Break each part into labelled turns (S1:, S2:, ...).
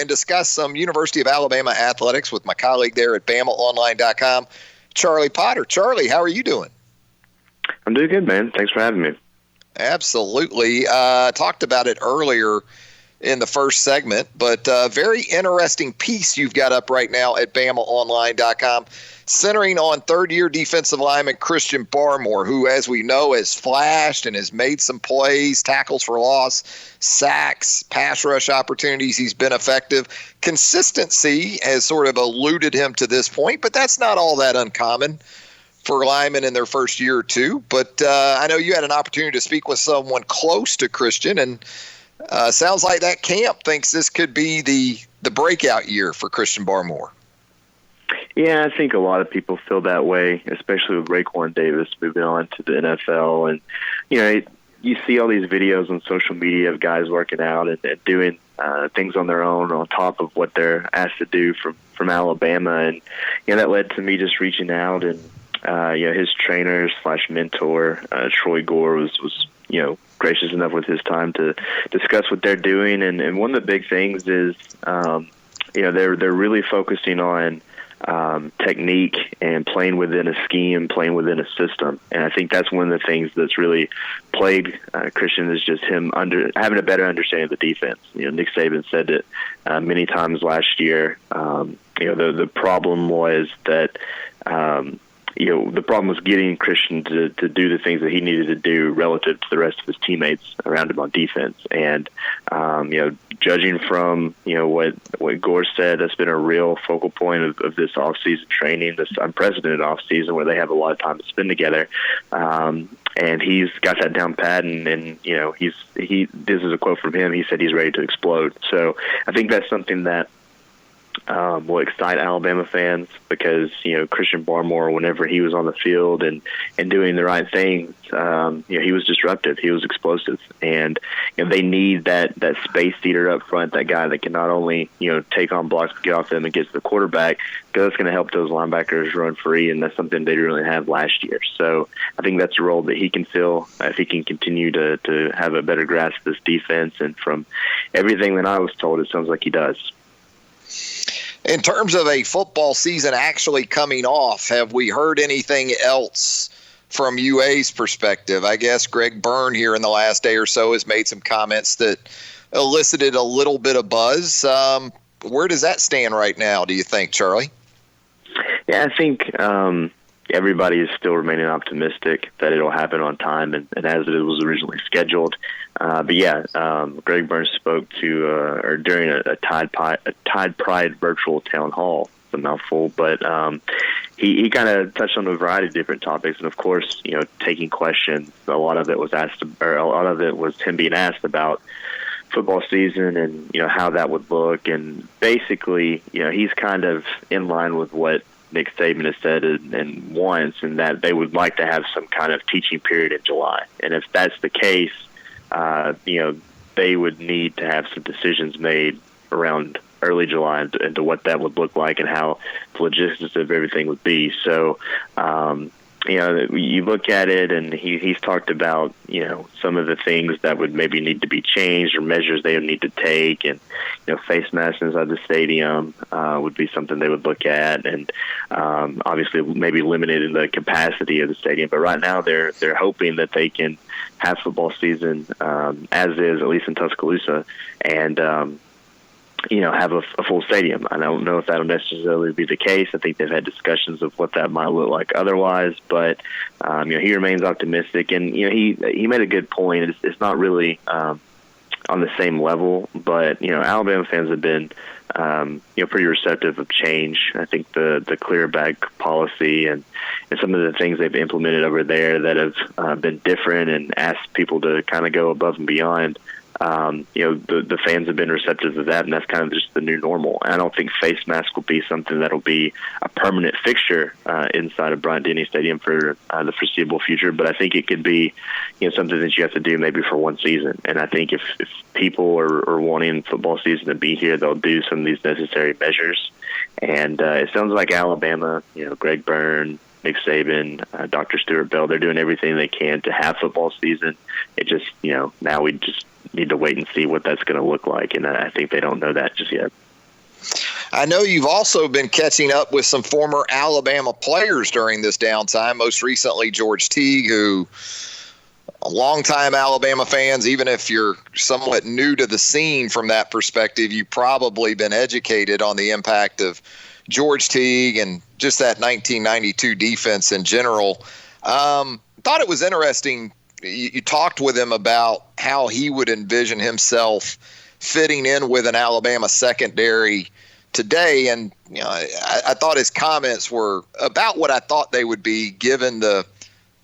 S1: and discuss some University of Alabama athletics with my colleague there at BamaOnline.com, Charlie Potter. Charlie, how are you doing?
S2: I'm doing good, man. Thanks for having me.
S1: Absolutely. Talked about it earlier in the first segment, but very interesting piece you've got up right now at BamaOnline.com, centering on third-year defensive lineman Christian Barmore, who, as we know, has flashed and has made some plays, tackles for loss, sacks, pass rush opportunities. He's been effective. Consistency has sort of eluded him to this point, but that's not all that uncommon for linemen in their first year or two. But I know you had an opportunity to speak with someone close to Christian, and sounds like that camp thinks this could be the breakout year for Christian Barmore.
S2: Yeah, I think a lot of people feel that way, especially with Raekwon Davis moving on to the NFL. And, you see all these videos on social media of guys working out and doing things on their own on top of what they're asked to do from Alabama. And, that led to me just reaching out and, his trainer / mentor, Troy Gore, was gracious enough with his time to discuss what they're doing. And one of the big things is, they're really focusing on technique and playing within a scheme, playing within a system. And I think that's one of the things that's really plagued Christian is just him having a better understanding of the defense. Nick Saban said it many times last year. The problem was that the problem was getting Christian to do the things that he needed to do relative to the rest of his teammates around him on defense. And, judging from, what Gore said, that's been a real focal point of this offseason training, this unprecedented offseason where they have a lot of time to spend together. And he's got that down pat, and this is a quote from him. He said he's ready to explode. So I think that's something that will excite Alabama fans because, Christian Barmore, whenever he was on the field and doing the right things, he was disruptive. He was explosive. And they need that space eater up front, that guy that can not only, take on blocks, but get off them and get to the quarterback, because that's going to help those linebackers run free, and that's something they didn't really have last year. So I think that's a role that he can fill if he can continue to have a better grasp of this defense. And from everything that I was told, it sounds like he does.
S1: In terms of a football season actually coming off, have we heard anything else from UA's perspective? I guess Greg Byrne here in the last day or so has made some comments that elicited a little bit of buzz. Where does that stand right now, do you think, Charlie?
S2: Yeah, I think everybody is still remaining optimistic that it'll happen on time and as it was originally scheduled. Greg Byrne spoke to during a Tide Pride virtual town hall. It's a mouthful, but he kind of touched on a variety of different topics, and of course, taking questions. A lot of it was him being asked about football season and how that would look, and basically, he's kind of in line with what Nick Saban has said and wants, and that they would like to have some kind of teaching period in July. And if that's the case, they would need to have some decisions made around early July into what that would look like and how the logistics of everything would be. So, you look at it, and he's talked about, some of the things that would maybe need to be changed or measures they would need to take. And, face masks inside the stadium would be something they would look at. And obviously maybe limited the capacity of the stadium. But right now they're hoping that they can have football season as is, at least in Tuscaloosa, and have a full stadium. I don't know if that'll necessarily be the case. I think they've had discussions of what that might look like otherwise, but he remains optimistic, and he made a good point. It's not really on the same level, but Alabama fans have been pretty receptive of change. I think the clear bag policy and some of the things they've implemented over there that have been different and asked people to kind of go above and beyond. The fans have been receptive to that, and that's kind of just the new normal. And I don't think face masks will be something that'll be a permanent fixture inside of Bryant-Denny Stadium for the foreseeable future. But I think it could be, something that you have to do maybe for one season. And I think if people are wanting football season to be here, they'll do some of these necessary measures. And it sounds like Alabama, Greg Byrne, Nick Saban, Dr. Stuart Bell, they're doing everything they can to have football season. It just, now we just need to wait and see what that's going to look like, and I think they don't know that just yet.
S1: I know you've also been catching up with some former Alabama players during this downtime, most recently George Teague, who longtime Alabama fans, even if you're somewhat new to the scene from that perspective, you've probably been educated on the impact of George Teague and just that 1992 defense in general. Thought it was interesting. You talked with him about how he would envision himself fitting in with an Alabama secondary today, and I thought his comments were about what I thought they would be, given the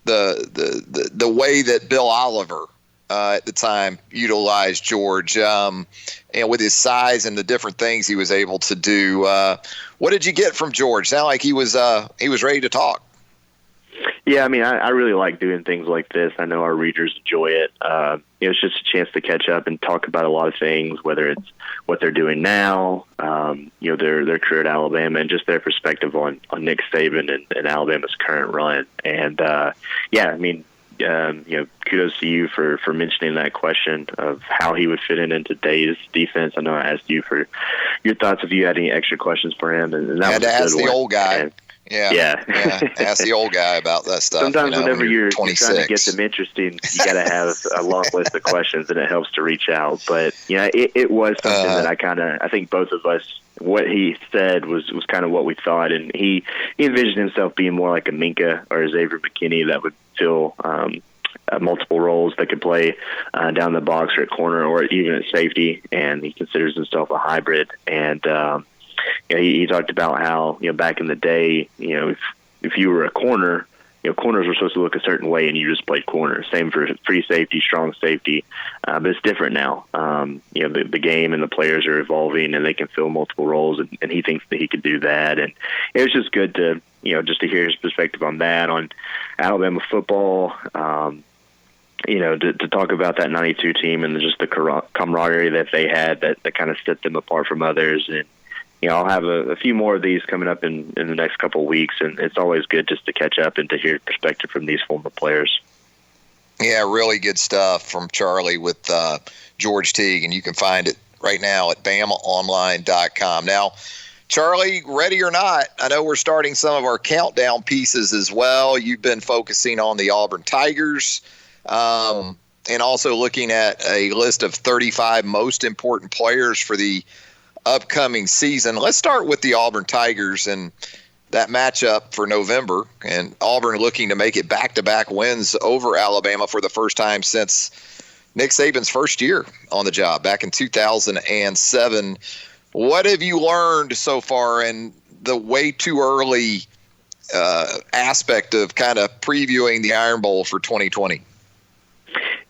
S1: way that Bill Oliver at the time utilized George, and with his size and the different things he was able to do. What did you get from George? Sound like he was ready to talk.
S2: Yeah, I mean, I really like doing things like this. I know our readers enjoy it. It's just a chance to catch up and talk about a lot of things, whether it's what they're doing now, their career at Alabama, and just their perspective on Nick Saban and Alabama's current run. And kudos to you for mentioning that question of how he would fit in today's defense. I know I asked you for your thoughts if you had any extra questions for him, and that
S1: had
S2: was
S1: to ask the old guy.
S2: And,
S1: Yeah. Ask the old guy about that stuff.
S2: Sometimes whenever you're
S1: 26.
S2: trying to get them interesting, you got to have a long list of questions, and it helps to reach out. But it was something that I think both of us, what he said was kind of what we thought, and he envisioned himself being more like a Minka or a Xavier McKinney that would fill multiple roles, that could play down the box or at corner or even at safety, and he considers himself a hybrid. And he talked about how, back in the day, if you were a corner, corners were supposed to look a certain way and you just played corner. Same for free safety, strong safety. But it's different now. The game and the players are evolving and they can fill multiple roles, and he thinks that he could do that. And it was just good to, just to hear his perspective on that, on Alabama football, to talk about that 92 team and just the camaraderie that they had that kind of set them apart from others. And, I'll have a few more of these coming up in the next couple of weeks, and it's always good just to catch up and to hear perspective from these former players.
S1: Yeah, really good stuff from Charlie with George Teague, and you can find it right now at BamaOnline.com. Now, Charlie, ready or not, I know we're starting some of our countdown pieces as well. You've been focusing on the Auburn Tigers, and also looking at a list of 35 most important players for the upcoming season. Let's start with the Auburn Tigers and that matchup for November, and Auburn looking to make it back-to-back wins over Alabama for the first time since Nick Saban's first year on the job back in 2007. What have you learned so far in the way too early aspect of kind of previewing the Iron Bowl for 2020?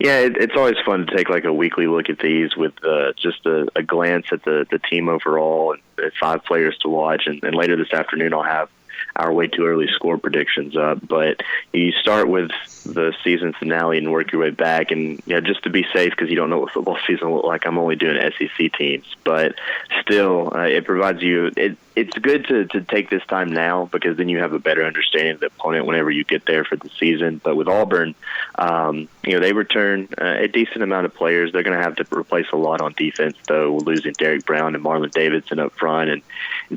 S2: Yeah, it's always fun to take like a weekly look at these with just a glance at the team overall, and 5 players to watch. And later this afternoon, I'll have our way too early score predictions up. But you start with the season finale and work your way back. And just to be safe, because you don't know what football season will look like, I'm only doing SEC teams. But still, it provides you it's good to take this time now, because then you have a better understanding of the opponent whenever you get there for the season. But with Auburn, they return a decent amount of players. They're going to have to replace a lot on defense, though, losing Derek Brown and Marlon Davidson up front and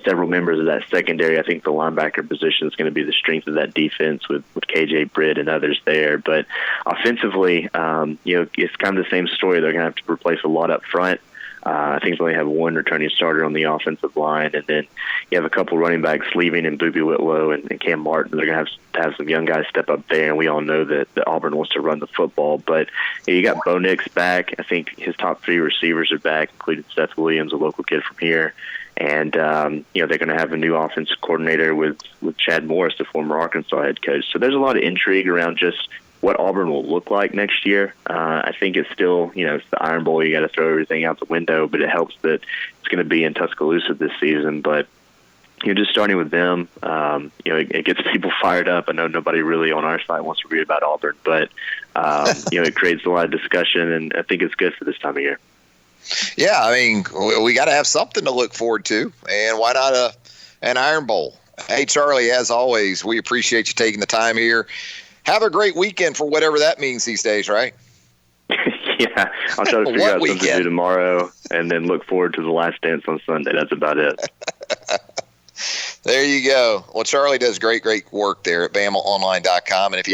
S2: several members of that secondary. I think the linebacker position is going to be the strength of that defense with KJ Britt and others there. But offensively, it's kind of the same story. They're going to have to replace a lot up front. I think they only have one returning starter on the offensive line, and then you have a couple running backs leaving in Boobie Whitlow and Cam Martin. They're going to have some young guys step up there, and we all know that Auburn wants to run the football. But you got Bo Nix back. I think his top 3 receivers are back, including Seth Williams, a local kid from here. And, they're going to have a new offensive coordinator with Chad Morris, the former Arkansas head coach. So there's a lot of intrigue around just what Auburn will look like next year. I think it's still, it's the Iron Bowl. You got to throw everything out the window, but it helps that it's going to be in Tuscaloosa this season. But just starting with them, it gets people fired up. I know nobody really on our site wants to read about Auburn, but it creates a lot of discussion, and I think it's good for this time of year.
S1: Yeah, I mean, we got to have something to look forward to, and why not an Iron Bowl? Hey, Charlie, as always, we appreciate you taking the time here. Have a great weekend for whatever that means these days, right?
S2: Yeah, I'll try to figure out something to do tomorrow and then look forward to the Last Dance on Sunday. That's about it.
S1: There you go. Well, Charlie does great work there at BamaOnline.com. And if you